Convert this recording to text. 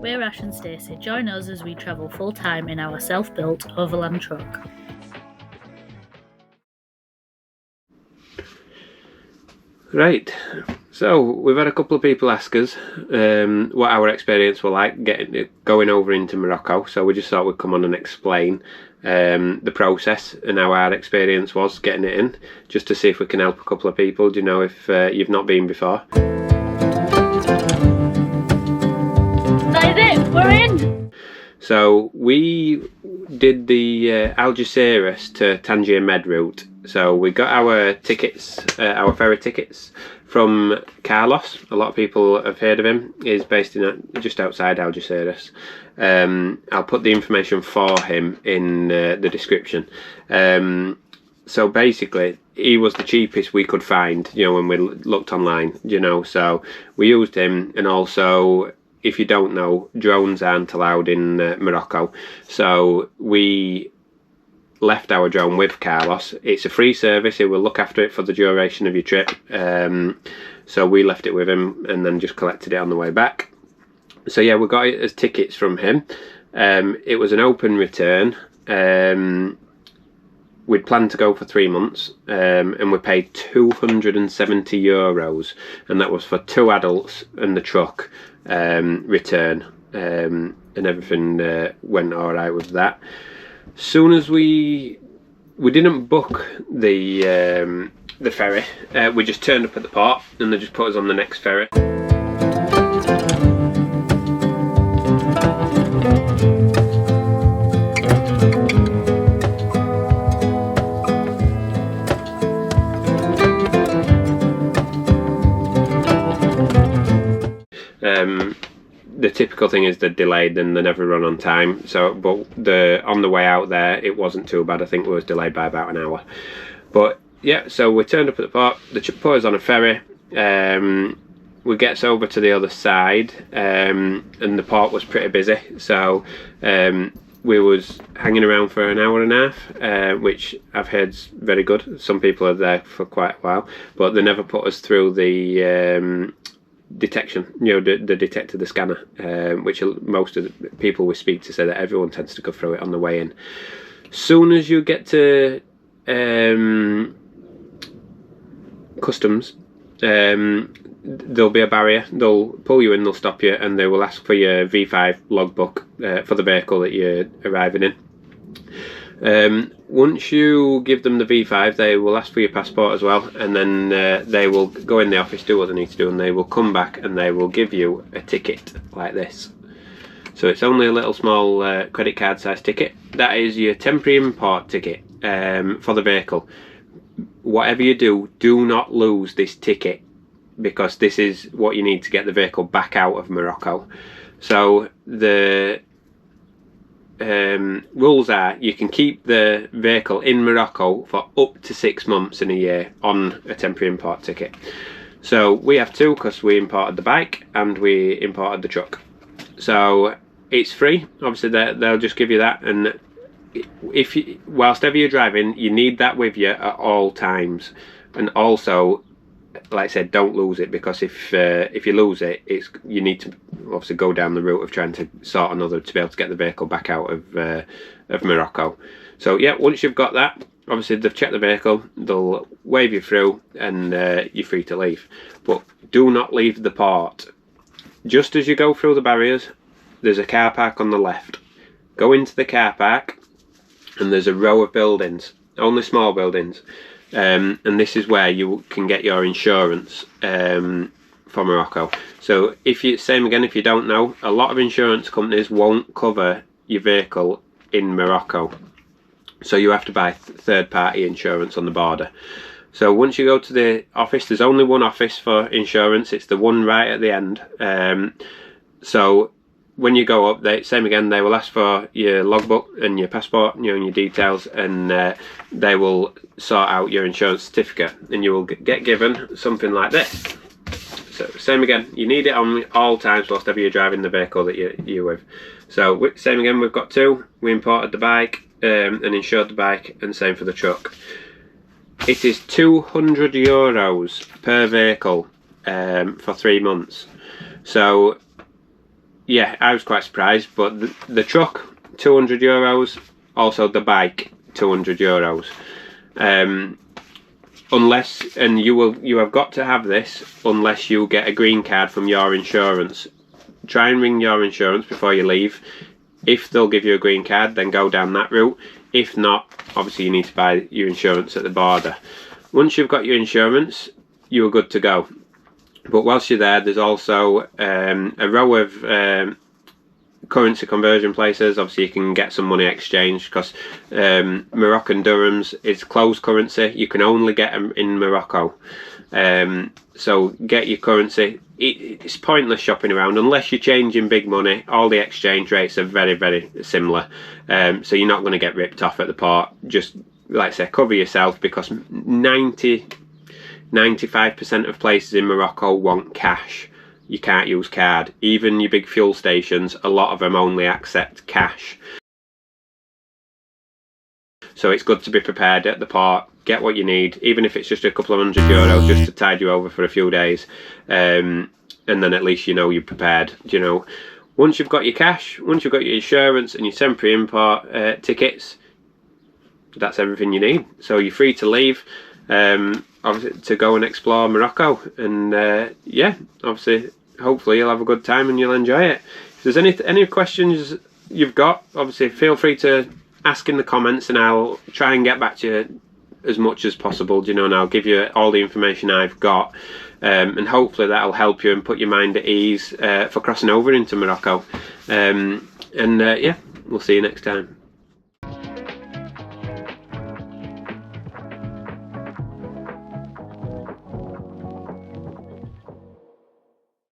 We're Ash and Stacey. Join us as we travel full-time in our self-built Overland truck. Right, so we've had a couple of people ask us what our experience were like going over into Morocco, so we just thought we'd come on and explain the process and how our experience was getting it in, just to see if we can help a couple of people, do you know, if you've not been before. That is it, we're in! So we did the Algeciras to Tangier Med route. So we got our tickets, our ferry tickets from Carlos. A lot of people have heard of him. He's based in just outside Algeciras. I'll put the information for him in the description. So basically, he was the cheapest we could find, you know, when we looked online, you know. So we used him, and also, if you don't know, drones aren't allowed in Morocco. So we left our drone with Carlos. It's a free service. He will look after it for the duration of your trip. So we left it with him and then just collected it on the way back. So yeah, we got it as tickets from him. It was an open return. We'd planned to go for 3 months, and we paid €270, and that was for 2 adults and the truck return, and everything went all right with that. Soon as we didn't book the ferry, we just turned up at the port and they just put us on the next ferry. The typical thing is they're delayed and they never run on time. So, but on the way out there, it wasn't too bad. I think we was delayed by about an hour. But yeah, so we turned up at the port. They put us on a ferry. We gets over to the other side, and the port was pretty busy. So we was hanging around for an hour and a half, which I've heard's very good. Some people are there for quite a while, but they never put us through the detection, you know, the detector, the scanner, which most of the people we speak to say that everyone tends to go through it on the way in. Soon as you get to customs, there'll be a barrier. They'll pull you in, they'll stop you, and they will ask for your V5 logbook for the vehicle that you're arriving in. Once you give them the V5, they will ask for your passport as well, and then they will go in the office, do what they need to do, and they will come back and they will give you a ticket like this. So it's only a little small credit card size ticket. That is your temporary import ticket for the vehicle. Whatever you do, do not lose this ticket, because this is what you need to get the vehicle back out of Morocco. So the rules are you can keep the vehicle in Morocco for up to 6 months in a year on a temporary import ticket. So we have 2, because we imported the bike and we imported the truck. So it's free. Obviously they'll just give you that, and if you, whilst ever you're driving, you need that with you at all times. And also, like I said, don't lose it, because if you lose it, you need to obviously go down the route of trying to sort another to be able to get the vehicle back out of Morocco. So yeah, once you've got that, obviously they've checked the vehicle, they'll wave you through, and you're free to leave. But do not leave the port. Just as you go through the barriers, there's a car park on the left. Go into the car park, and there's a row of buildings, only small buildings. And this is where you can get your insurance for Morocco. So if you, same again, if you don't know, a lot of insurance companies won't cover your vehicle in Morocco. So you have to buy third-party insurance on the border. So once you go to the office, there's only one office for insurance. It's the one right at the end. So when you go up, same again, they will ask for your logbook and your passport, you know, and your details, and they will sort out your insurance certificate, and you will get given something like this. So same again, you need it on all times whilst ever you're driving the vehicle that you're with. So same again, we've got 2. We imported the bike and insured the bike, and same for the truck. It is €200 per vehicle for 3 months. So yeah, I was quite surprised. But the truck, €200. Also the bike, €200. Unless, and you have got to have this unless you get a green card from your insurance. Try and ring your insurance before you leave. If they'll give you a green card, then go down that route. If not, obviously you need to buy your insurance at the border. Once you've got your insurance, you're good to go. But whilst you're there, there's also a row of currency conversion places. Obviously you can get some money exchanged, because Moroccan dirhams is closed currency. You can only get them in Morocco. So get your currency. It's pointless shopping around unless you're changing big money. All the exchange rates are very, very similar, so you're not going to get ripped off at the port. Just, like I say, cover yourself, because 95% of places in Morocco want cash. You can't use card. Even your big fuel stations, a lot of them only accept cash. So it's good to be prepared at the port. Get what you need, even if it's just a couple of €100 just to tide you over for a few days, and then at least you know you're prepared. You know, once you've got your cash, once you've got your insurance and your temporary import tickets, that's everything you need. So you're free to leave, obviously, to go and explore Morocco. And yeah, obviously, hopefully you'll have a good time and you'll enjoy it. If there's any questions you've got, obviously feel free to ask in the comments, and I'll try and get back to you as much as possible, you know, and I'll give you all the information I've got, and hopefully that'll help you and put your mind at ease for crossing over into Morocco. Yeah, we'll see you next time.